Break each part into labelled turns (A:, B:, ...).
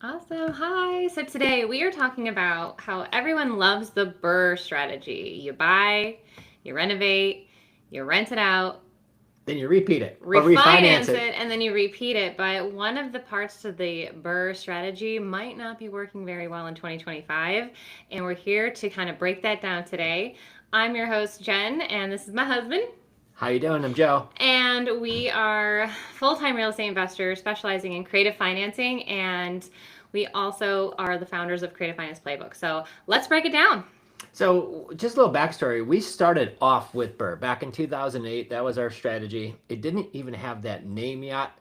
A: Awesome. Hi. So today we are talking about how everyone loves the BRRRR strategy. You buy, you renovate, you rent it out,
B: Then you repeat it or refinance
A: refinance
B: it.
A: it, and then you repeat it. But one of the parts to the BRRRR strategy might not be working very well in 2025. And we're here to kind of break that down today. I'm your host, Jen, and this is my husband.
B: How you doing? I'm Joe.
A: And we are full time real estate investors specializing in creative financing. And we also are the founders of Creative Finance Playbook. So let's break it down.
B: So, just a little backstory. We started off with BRRRR back in 2008. That was our strategy. It didn't even have that name yet,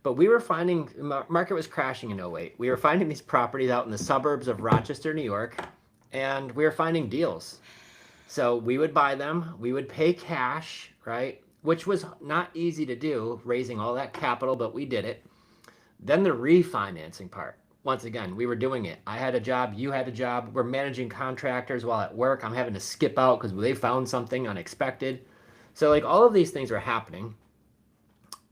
B: but we were finding market was crashing in '08. We were finding these properties out in the suburbs of Rochester, New York, and we were finding deals. So we would buy them. We would pay cash, right? Which was not easy to do, raising all that capital, but we did it. Then the refinancing part. Once again, we were doing it. I had a job, you had a job. We're managing contractors while at work. I'm having to skip out because they found something unexpected. So, like, all of these things were happening.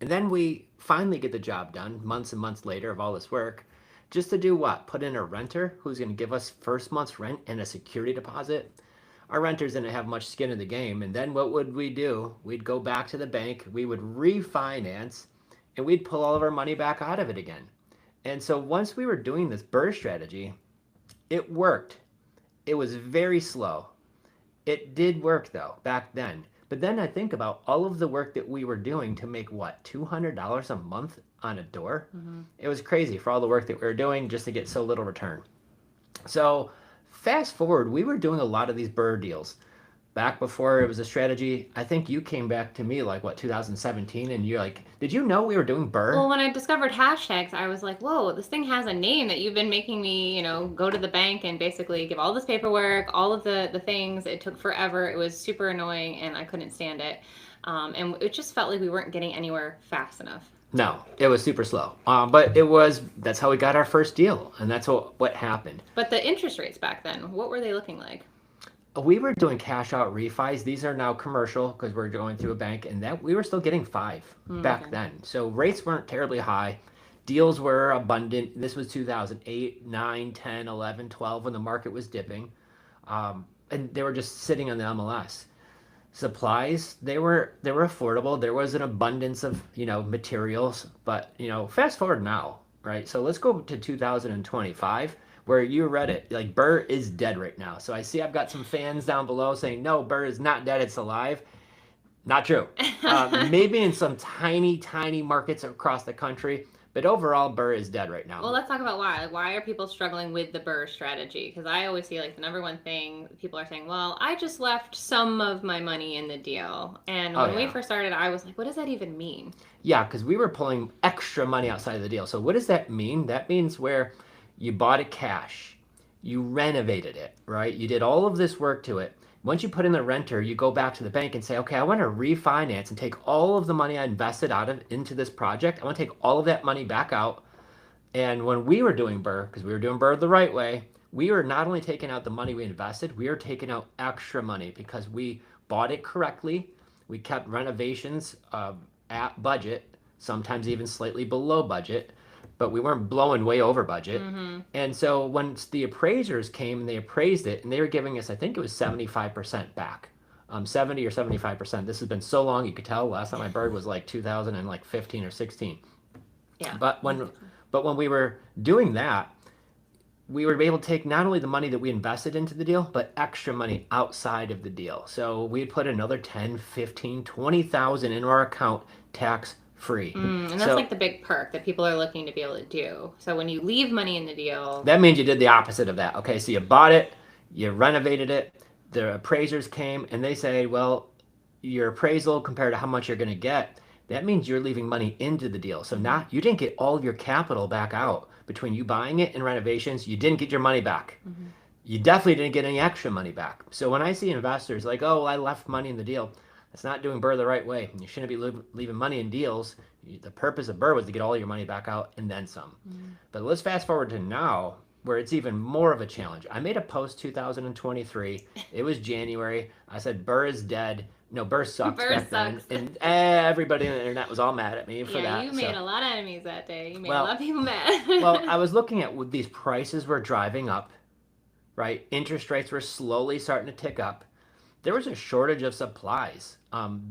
B: And then we finally get the job done, months and months later of all this work, just to do what? Put in a renter who's going to give us first month's rent and a security deposit. Our renters didn't have much skin in the game. And then what would we do? We'd go back to the bank, we would refinance, and we'd pull all of our money back out of it again. And so once we were doing this BRRRR strategy, it worked. It was very slow. It did work though back then. But then I think about all of the work that we were doing to make what, $200 a month on a door?
A: Mm-hmm.
B: It was crazy for all the work that we were doing just to get so little return. So fast forward, we were doing a lot of these BRRRR deals back before it was a strategy. I think you came back to me like what, 2017, and you're like, did you know we were doing BRRRR?
A: Well, when I discovered hashtags, I was like, whoa, this thing has a name that you've been making me, go to the bank and basically give all this paperwork, all of the things. It took forever. It was super annoying and I couldn't stand it. And it just felt like we weren't getting anywhere fast enough.
B: No, it was super slow. But that's how we got our first deal, and that's what happened.
A: But the interest rates back then, what were they looking like?
B: We were doing cash out refis. These are now commercial because we're going through a bank, and that we were still getting 5 back
A: Okay.
B: then. So rates weren't terribly high. Deals were abundant. This was 2008, 9, 10, 11, 12 when the market was dipping. And they were just sitting on the MLS. Supplies, they were affordable. There was an abundance of, materials, but, fast forward now, right? So let's go to 2025 where you read it. Like BRRRR is dead right now. So I see I've got some fans down below saying, no, BRRRR is not dead, it's alive. Not true. Maybe in some tiny, tiny markets across the country, but overall, BRRRR is dead right now.
A: Well, let's talk about why. Like, why are people struggling with the BRRRR strategy? Because I always see like the number one thing people are saying, well, I just left some of my money in the deal. And
B: Oh
A: when we
B: yeah,
A: first started, I was like, what does that even mean?
B: yeah, because we were pulling extra money outside of the deal. So what does that mean? That means where you bought it cash, you renovated it, right? You did all of this work to it. Once you put in the renter, you go back to the bank and say, okay, I want to refinance and take all of the money I invested out of into this project. I want to take all of that money back out. And when we were doing BRRRR, because we were doing BRRRR the right way, we were not only taking out the money we invested, we were taking out extra money because we bought it correctly. We kept renovations at budget, sometimes even slightly below budget, but we weren't blowing way over budget.
A: Mm-hmm.
B: And so once the appraisers came and they appraised it, and they were giving us, I think it was 75% back. 70 or 75%. This has been so long, you could tell. Last time I BRRRR'd was like 2015 or 16.
A: Yeah.
B: But when we were doing that, we were able to take not only the money that we invested into the deal, but extra money outside of the deal. So we'd put another 10, 15, 20,000 into our account tax free.
A: And that's
B: So
A: like the big perk that people are looking to be able to do. So when you leave money in the deal,
B: that means you did the opposite of that. Okay, so you bought it, you renovated it, the appraisers came and they say, well, your appraisal compared to how much you're going to get, that means you're leaving money into the deal. So not you didn't get all of your capital back out between you buying it and renovations. You didn't get your money back.
A: mm-hmm.
B: You definitely didn't get any extra money back. So when I see investors like, oh, well, I left money in the deal, that's not doing BRRRR the right way. You shouldn't be leaving money in deals. The purpose of BRRRR was to get all your money back out and then some.
A: Mm-hmm.
B: But let's fast forward to now where it's even more of a challenge. I made a post 2023. It was January. I said BRRRR is dead. No, Burr sucks
A: Burr
B: back then,
A: sucks.
B: and everybody on the internet was all mad at me for
A: Yeah,
B: that.
A: you made a lot of enemies that day. You made a lot
B: Well,
A: of people mad.
B: well, I was looking at these prices were driving up, right? Interest rates were slowly starting to tick up. There was a shortage of supplies.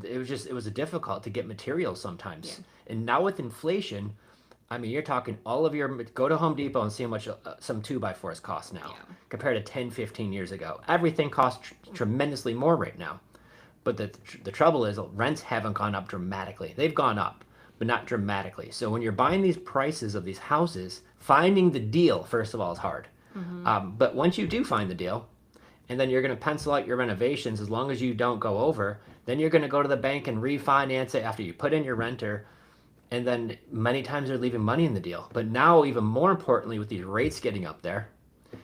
B: It was difficult to get materials
A: Yeah.
B: sometimes. And now with inflation, I mean, you're talking all of your, go to Home Depot and see how much some 2x4s cost now
A: Yeah.
B: compared to 10, 15 years ago. Everything costs tremendously more right now. But the trouble is, rents haven't gone up dramatically. They've gone up, but not dramatically. So when you're buying these prices of these houses, finding the deal, first of all, is hard.
A: Mm-hmm.
B: But once you do find the deal, and then you're going to pencil out your renovations, as long as you don't go over, then you're going to go to the bank and refinance it after you put in your renter. And then many times they're leaving money in the deal. But now, even more importantly, with these rates getting up there,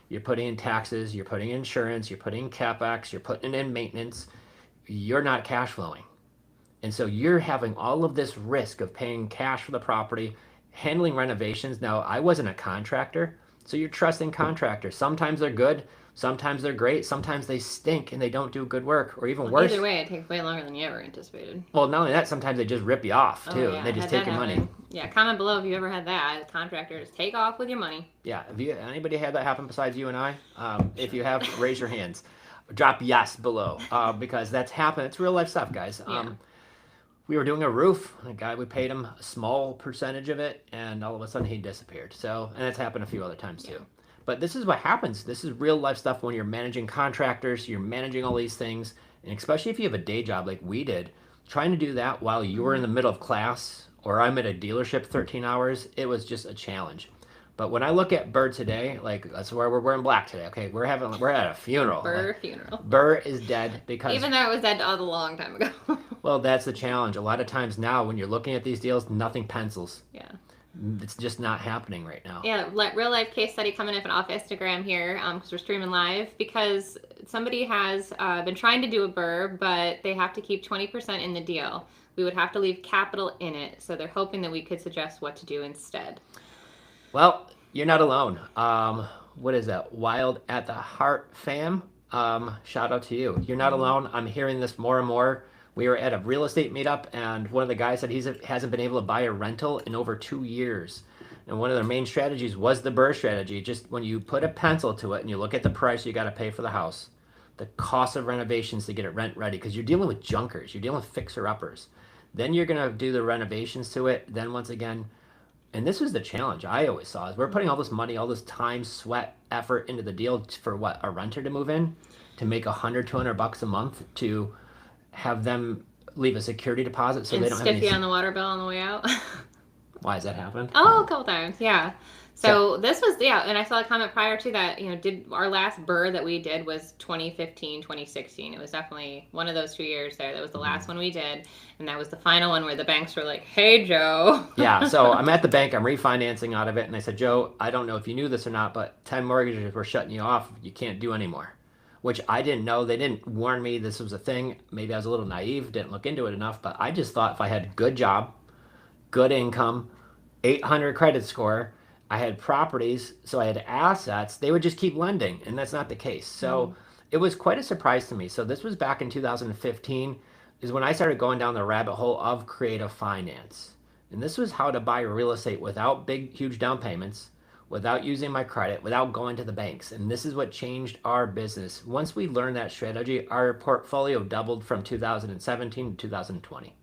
B: you're putting in taxes, you're putting in insurance, you're putting in capex, you're putting in maintenance. You're not cash flowing. And so you're having all of this risk of paying cash for the property, handling renovations. Now, I wasn't a contractor, so you're trusting contractors. Sometimes they're good, sometimes they're great, sometimes they stink and they don't do good work, or even worse.
A: Either way, it takes way longer than you ever anticipated.
B: Well, not only that, sometimes they just rip you off too.
A: Oh, yeah,
B: And they just
A: had
B: take
A: that
B: your money.
A: happen. Yeah, comment below if you ever had that. Contractors take off with your money.
B: Yeah, have you anybody had that happen besides you and I? If you have, raise your hands. Drop yes below because that's happened. It's real life stuff, guys.
A: Yeah.
B: We were doing a roof. A guy, we paid him a small percentage of it, and all of a sudden he disappeared. So, and it's happened a few other times too. But this is what happens. This is real life stuff when you're managing contractors, you're managing all these things, and especially if you have a day job like we did, trying to do that while you were in the middle of class or I'm at a dealership 13 hours, it was just a challenge. But when I look at Burr today, like that's where we're wearing black today. Okay, we're at a funeral.
A: Burr funeral.
B: Burr is dead because
A: Even though it was dead a long time ago.
B: well, that's the challenge. A lot of times now, when you're looking at these deals, nothing pencils.
A: Yeah.
B: It's just not happening right now.
A: Yeah, real life case study coming up off Instagram here because we're streaming live because somebody has been trying to do a Burr, but they have to keep 20% in the deal. We would have to leave capital in it, so they're hoping that we could suggest what to do instead.
B: Well, you're not alone. What is that? Wild at the Heart fam. Shout out to you. You're not alone. I'm hearing this more and more. We were at a real estate meetup, and one of the guys said he hasn't been able to buy a rental in over 2 years. And one of their main strategies was the Burr strategy. Just when you put a pencil to it and you look at the price you got to pay for the house, the cost of renovations to get it rent ready, because you're dealing with junkers, you're dealing with fixer-uppers. Then you're going to do the renovations to it. Then once again, and this was the challenge I always saw, is we're putting all this money, all this time, sweat, effort into the deal for what? A renter to move in? To make $100-200 a month to have them leave a security deposit so
A: and
B: they don't have
A: stiffy
B: any...
A: on the water bill on the way out.
B: Why has that happened?
A: Oh, a couple times, yeah. So this was, yeah, and I saw a comment prior to that, did our last Burr that we did was 2015, 2016. It was definitely one of those 2 years there. That was the last one we did. And that was the final one where the banks were like, hey, Joe.
B: Yeah, so I'm at the bank, I'm refinancing out of it. And I said, Joe, I don't know if you knew this or not, but 10 mortgages were shutting you off. You can't do anymore. Which I didn't know. They didn't warn me this was a thing. Maybe I was a little naive, didn't look into it enough. But I just thought if I had a good job, good income, 800 credit score, I had properties, so I had assets, they would just keep lending, and that's not the case. So it was quite a surprise to me. So this was back in 2015 is when I started going down the rabbit hole of creative finance. And this was how to buy real estate without big, huge down payments, without using my credit, without going to the banks. And this is what changed our business. Once we learned that strategy, our portfolio doubled from 2017 to 2020.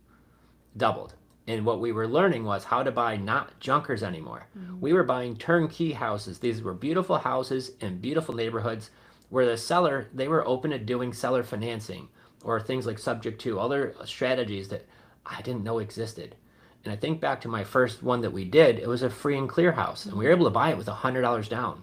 B: Doubled. And what we were learning was how to buy not junkers anymore. We were buying turnkey houses. These were beautiful houses in beautiful neighborhoods where the seller, they were open to doing seller financing or things like subject to, other strategies that I didn't know existed. And I think back to my first one that we did, it was a free and clear house. And we were able to buy it with $100 down.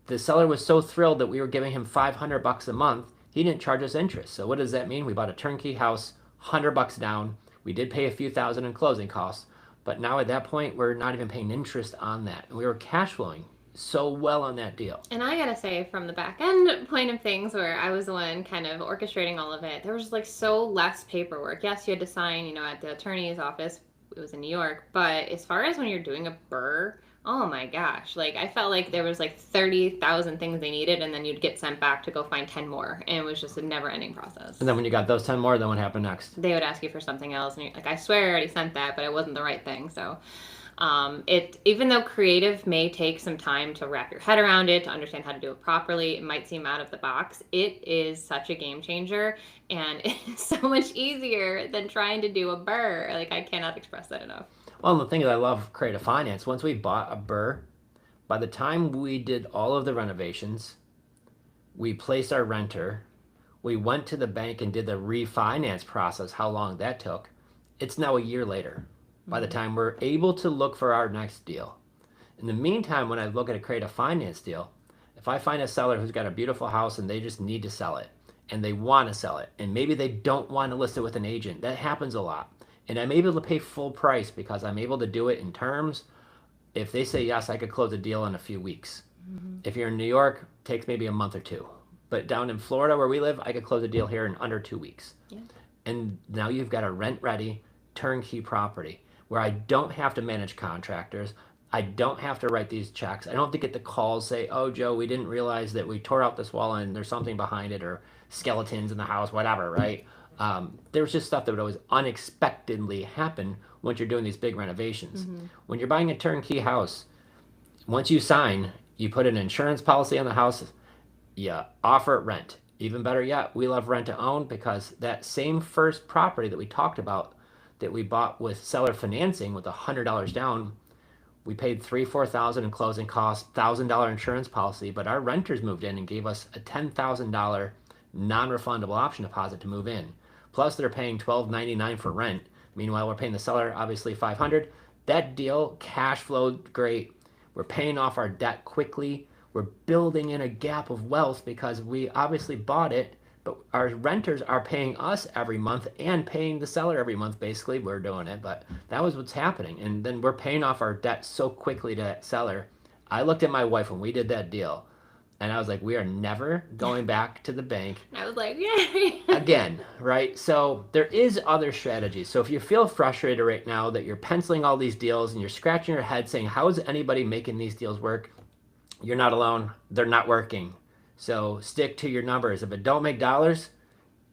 B: The seller was so thrilled that we were giving him $500 a month. He didn't charge us interest. So what does that mean? We bought a turnkey house, $100 down. We did pay a few thousand in closing costs, but now at that point, we're not even paying interest on that. We were cash flowing so well on that deal.
A: And I gotta say, from the back end point of things, where I was the one kind of orchestrating all of it, there was like so less paperwork. Yes, you had to sign, at the attorney's office. It was in New York, but as far as when you're doing a Burr Oh my gosh. Like I felt like there was like 30,000 things they needed and then you'd get sent back to go find 10 more. And it was just a never ending process.
B: And then when you got those 10 more, then what happened next?
A: They would ask you for something else and you're like, I swear I already sent that, but it wasn't the right thing. So it, even though creative may take some time to wrap your head around it, to understand how to do it properly, it might seem out of the box. It is such a game changer and it's so much easier than trying to do a burr. Like I cannot express that enough.
B: Well, the thing is, I love creative finance. Once we bought a burr, by the time we did all of the renovations, we placed our renter, we went to the bank and did the refinance process, how long that took. It's now a year later by the time we're able to look for our next deal. In the meantime, when I look at a creative finance deal, if I find a seller who's got a beautiful house and they just need to sell it and they want to sell it and maybe they don't want to list it with an agent, that happens a lot. And I'm able to pay full price because I'm able to do it in terms. If they say yes, I could close a deal in a few weeks. If you're in New York, it takes maybe a month or two. But down in Florida where we live, I could close a deal here in under 2 weeks.
A: Yeah.
B: And now you've got a rent-ready, turnkey property where I don't have to manage contractors. I don't have to write these checks. I don't have to get the calls say, oh, Joe, we didn't realize that we tore out this wall and there's something behind it or skeletons in the house, whatever, right? There was just stuff that would always unexpectedly happen once you're doing these big renovations. When you're buying a turnkey house, once you sign, you put an insurance policy on the house, you offer it rent. Even better yet, we love rent to own because that same first property that we talked about that we bought with seller financing with $100 down, we paid $3,000-4,000 in closing costs, $1,000 insurance policy, but our renters moved in and gave us a $10,000 non-refundable option deposit to move in. Plus, they're paying $1,299 for rent. Meanwhile, we're paying the seller obviously $500. That deal cash flowed great. We're paying off our debt quickly. We're building in a gap of wealth because we obviously bought it, but our renters are paying us every month and paying the seller every month. Basically, we're doing it, but that was what's happening. And then we're paying off our debt so quickly to that seller. I looked at my wife when we did that deal. And I was like, we are never going back to the bank.
A: I was like, yeah.
B: Again, right? So there is other strategies. So if you feel frustrated right now that you're penciling all these deals and you're scratching your head saying, how is anybody making these deals work? You're not alone. They're not working. So stick to your numbers. If it don't make dollars,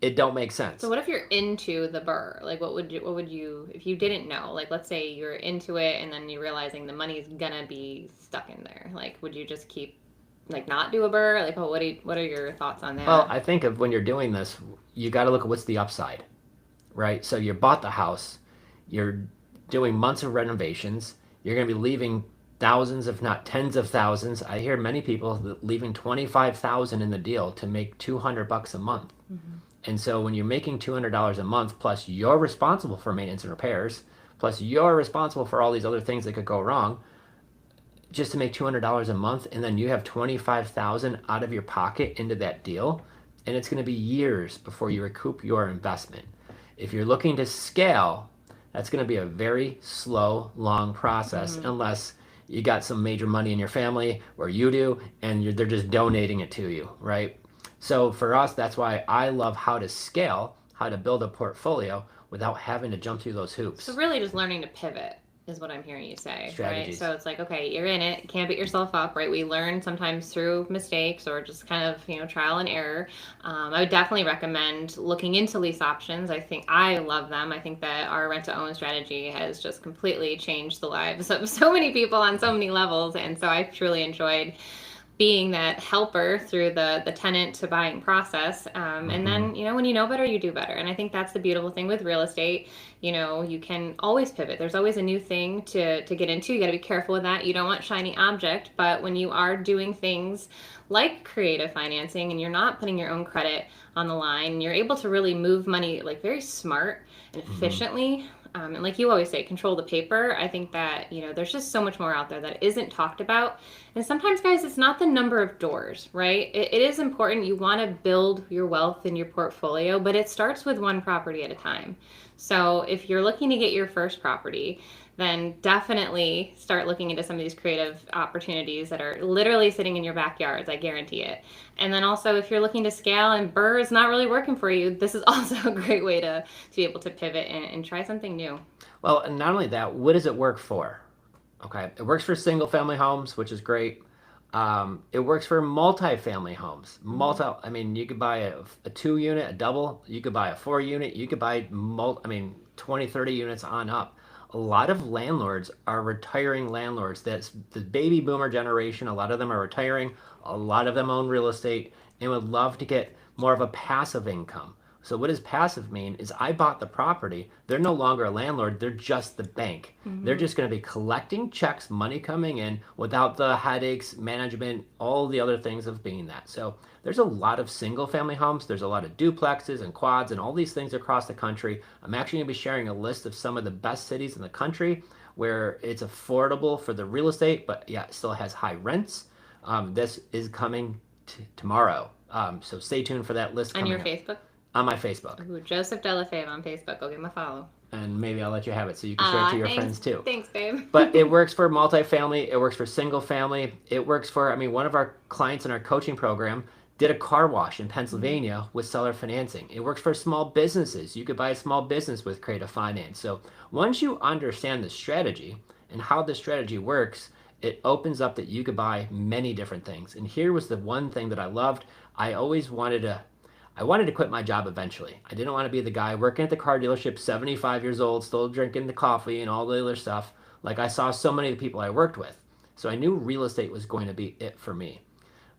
B: it don't make sense.
A: So what if you're into the burr? Like what would you, if you didn't know, like let's say you're into it and then you're realizing the money's gonna be stuck in there. Like would you just keep like not do a burr? Like, oh, what are your thoughts on that?
B: Well, I think of when you're doing this, you got to look at what's the upside, right? So you bought the house, you're doing months of renovations, you're going to be leaving thousands, if not tens of thousands. I hear many people leaving $25,000 in the deal to make $200 a month. And so when you're making $200 a month, plus you're responsible for maintenance and repairs, plus you're responsible for all these other things that could go wrong, just to make $200 a month, and then you have $25,000 out of your pocket into that deal, and it's going to be years before you recoup your investment. If you're looking to scale, that's going to be a very slow, long process, unless you got some major money in your family, or you do, and they're just donating it to you, right? So for us, that's why I love how to scale, how to build a portfolio without having to jump through those hoops.
A: So really just learning to pivot is what I'm hearing you say,
B: Strategies.
A: right? So it's like, okay, you're in it, can't beat yourself up, right? We learn sometimes through mistakes or just kind of, trial and error. I would definitely recommend looking into lease options. I think I love them. I think that our rent to own strategy has just completely changed the lives of so many people on so many levels. And so I've truly enjoyed being that helper through the tenant to buying process. And then, when you know better, you do better. And I think that's the beautiful thing with real estate. You can always pivot. There's always a new thing to get into. You got to be careful with that. You don't want shiny object, but when you are doing things like creative financing and you're not putting your own credit on the line, and you're able to really move money like very smart and efficiently. And like you always say, control the paper. I think that, there's just so much more out there that isn't talked about. And sometimes, guys, it's not the number of doors, right? It is important. You want to build your wealth in your portfolio, but it starts with one property at a time. So if you're looking to get your first property, then definitely start looking into some of these creative opportunities that are literally sitting in your backyards. I guarantee it. And then also, if you're looking to scale and burr is not really working for you, this is also a great way to be able to pivot and try something new.
B: Well, and not only that, what does it work for? Okay. It works for single family homes, which is great. It works for multi-family homes.
A: Mhm.
B: I mean, you could buy a 2 unit, a double, you could buy a 4 unit, you could buy, 20, 30 units on up. A lot of landlords are retiring landlords. That's the baby boomer generation. A lot of them are retiring. A lot of them own real estate and would love to get more of a passive income. So what does passive mean is I bought the property. They're no longer a landlord. They're just the bank. They're
A: Mhm.
B: just going to be collecting checks, money coming in without the headaches, management, all the other things of being that. So there's a lot of single family homes. There's a lot of duplexes and quads and all these things across the country. I'm actually going to be sharing a list of some of the best cities in the country where it's affordable for the real estate, but yeah, it still has high rents. This is coming tomorrow. So stay tuned for that list
A: On your
B: coming up
A: Facebook?
B: on my Facebook.
A: Ooh, Joseph Delafave on Facebook. Go give him a follow.
B: And maybe I'll let you have it so you can share it to your
A: Thanks.
B: friends too.
A: Thanks, babe.
B: But it works for multifamily, it works for single family, it works for, one of our clients in our coaching program did a car wash in
A: Mhm.
B: Pennsylvania with seller financing. It works for small businesses. You could buy a small business with creative finance. So once you understand the strategy and how the strategy works, it opens up that you could buy many different things. And here was the one thing that I loved. I always wanted to quit my job eventually. I didn't want to be the guy working at the car dealership, 75 years old, still drinking the coffee and all the other stuff. Like I saw so many of the people I worked with. So I knew real estate was going to be it for me.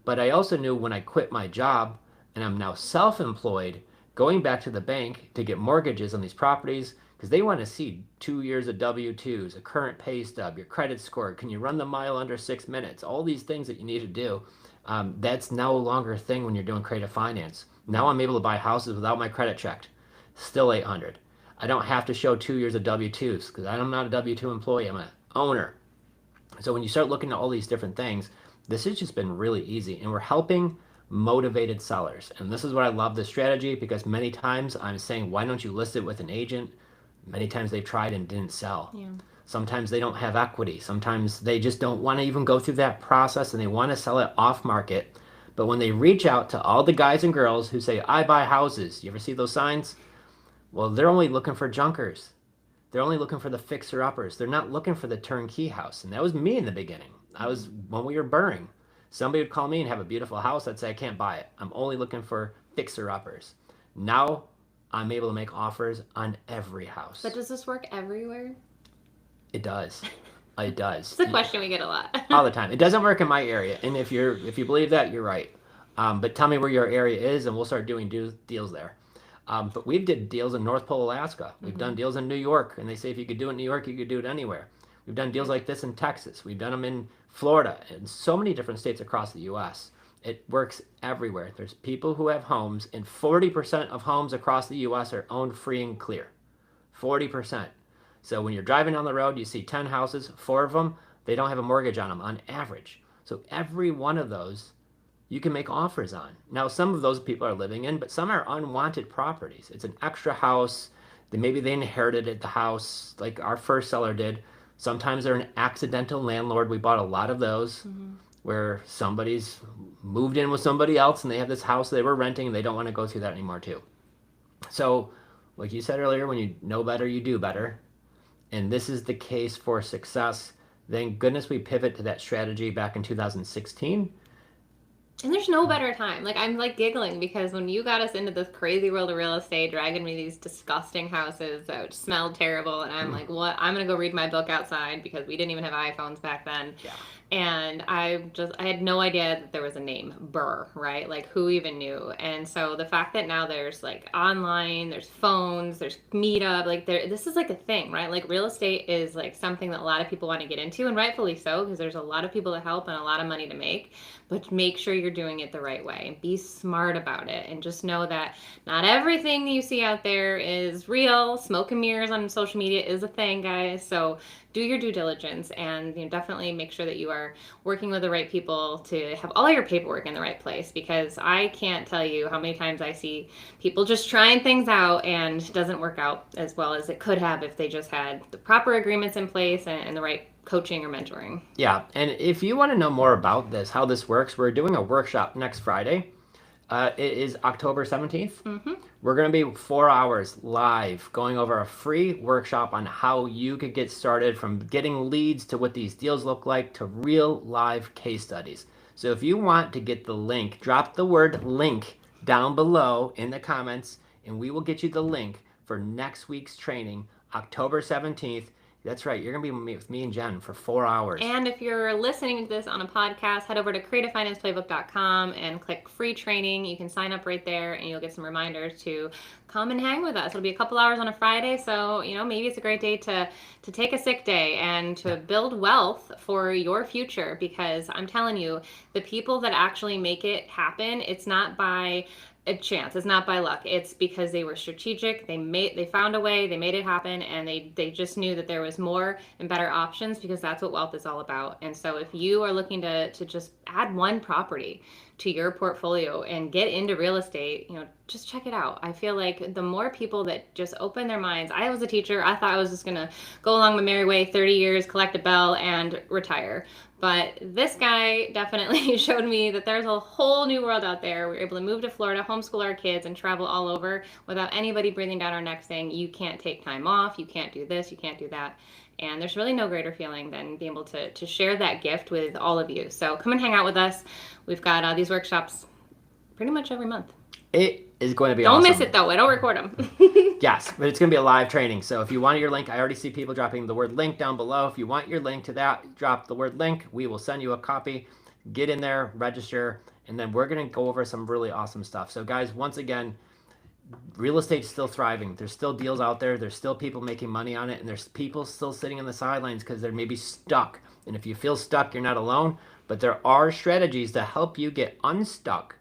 B: But I also knew when I quit my job and I'm now self employed, going back to the bank to get mortgages on these properties, because they want to see 2 years of W 2s, a current pay stub, your credit score, can you run the mile under 6 minutes, all these things that you need to do. That's no longer a thing when you're doing creative finance. Now I'm able to buy houses without my credit checked, still 800. I don't have to show 2 years of W 2s because I'm not a W 2 employee, I'm an owner. So when you start looking at all these different things, this has just been really easy. And we're helping motivated sellers. And this is what I love this strategy because many times I'm saying, why don't you list it with an agent? Many times they've tried and didn't sell.
A: Yeah.
B: Sometimes they don't have equity. Sometimes they just don't want to even go through that process and they want to sell it off market. But when they reach out to all the guys and girls who say, I buy houses, you ever see those signs? Well, they're only looking for junkers. They're only looking for the fixer uppers. They're not looking for the turnkey house. And that was me in the beginning. I was when we were burring. Somebody would call me and have a beautiful house. I'd say, I can't buy it. I'm only looking for fixer uppers. Now I'm able to make offers on every house.
A: But does this work everywhere?
B: It does. It does.
A: It's a question we get a lot.
B: All the time. It doesn't work in my area. And if you believe that, you're right. But tell me where your area is, and we'll start doing deals there. But we've did deals in North Pole, Alaska. We've done deals in New York, and they say if you could do it in New York, you could do it anywhere. We've done deals like this in Texas. We've done them in Florida and so many different states across the U.S. It works everywhere. There's people who have homes, and 40% of homes across the U.S. are owned free and clear. 40%. So when you're driving down the road, you see 10 houses, 4 of them, they don't have a mortgage on them on average. So every one of those you can make offers on. Now, some of those people are living in, but some are unwanted properties. It's an extra house. Maybe they inherited the house like our first seller did. Sometimes they're an accidental landlord. We bought a lot of those where somebody's moved in with somebody else and they have this house they were renting and they don't want to go through that anymore too. So, like you said earlier, when you know better, you do better. And this is the case for success. Thank goodness we pivot to that strategy back in 2016.
A: And there's no better time. Like I'm like giggling because when you got us into this crazy world of real estate, dragging me these disgusting houses that smelled terrible, and I'm like, what? I'm gonna go read my book outside because we didn't even have iPhones back then.
B: Yeah.
A: And I had no idea that there was a name, BRRRR, right? Like who even knew? And so the fact that now there's like online, there's phones, there's Meetup, like this is like a thing, right? Like real estate is like something that a lot of people want to get into, and rightfully so, because there's a lot of people to help and a lot of money to make. But make sure you're doing it the right way and be smart about it, and just know that not everything you see out there is real. Smoke and mirrors on social media is a thing, guys. So do your due diligence, and definitely make sure that you are working with the right people to have all your paperwork in the right place, because I can't tell you how many times I see people just trying things out and it doesn't work out as well as it could have if they just had the proper agreements in place and the right coaching or mentoring.
B: Yeah, and if you want to know more about this, how this works, we're doing a workshop next Friday. It is October 17th.
A: Mm-hmm.
B: We're going to be 4 hours live going over a free workshop on how you could get started from getting leads to what these deals look like to real live case studies. So if you want to get the link, drop the word link down below in the comments and we will get you the link for next week's training, October 17th. That's right. You're going to be with me and Jen for 4 hours.
A: And if you're listening to this on a podcast, head over to creativefinanceplaybook.com and click free training. You can sign up right there and you'll get some reminders to come and hang with us. It'll be a couple hours on a Friday. So, maybe it's a great day to take a sick day and to build wealth for your future, because I'm telling you, the people that actually make it happen, it's not by a chance. It's not by luck. It's because they were strategic. They found a way, they made it happen, and they just knew that there was more and better options, because that's what wealth is all about. And so if you are looking to just add one property to your portfolio and get into real estate, just check it out. I feel like the more people that just open their minds. I was a teacher. I thought I was just going to go along my merry way, 30 years, collect a bell, and retire. But this guy definitely showed me that there's a whole new world out there. We were able to move to Florida, homeschool our kids, and travel all over without anybody breathing down our necks saying, you can't take time off, you can't do this, you can't do that. And there's really no greater feeling than being able to share that gift with all of you. So come and hang out with us. We've got these workshops pretty much every month.
B: It is going to be awesome.
A: Don't miss it, though. I don't record them.
B: Yes, but it's going to be a live training. So if you want your link, I already see people dropping the word link down below. If you want your link to that, drop the word link. We will send you a copy. Get in there, register, and then we're going to go over some really awesome stuff. So guys, once again, real estate's still thriving. There's still deals out there. There's still people making money on it. And there's people still sitting on the sidelines because they're maybe stuck. And if you feel stuck, you're not alone. But there are strategies to help you get unstuck,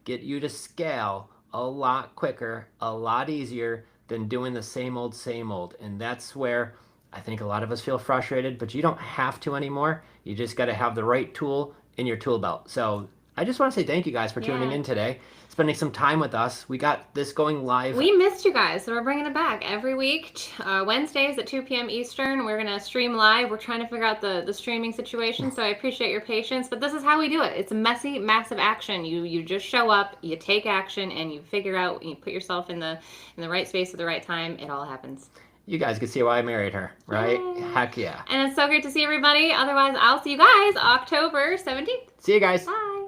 B: get you to scale a lot quicker, a lot easier than doing the same old, same old. And that's where I think a lot of us feel frustrated, but you don't have to anymore. You just got to have the right tool in your tool belt. So I just want to say thank you guys for tuning in today, spending some time with us. We got this going live.
A: We missed you guys, so we're bringing it back every week. Wednesdays at 2 p.m. Eastern, we're going to stream live. We're trying to figure out the streaming situation, so I appreciate your patience. But this is how we do it. It's a messy, massive action. You just show up, you take action, and you figure out, you put yourself in the right space at the right time. It all happens.
B: You guys can see why I married her, right?
A: Yay.
B: Heck yeah.
A: And it's so great to see everybody. Otherwise, I'll see you guys October 17th.
B: See you guys.
A: Bye.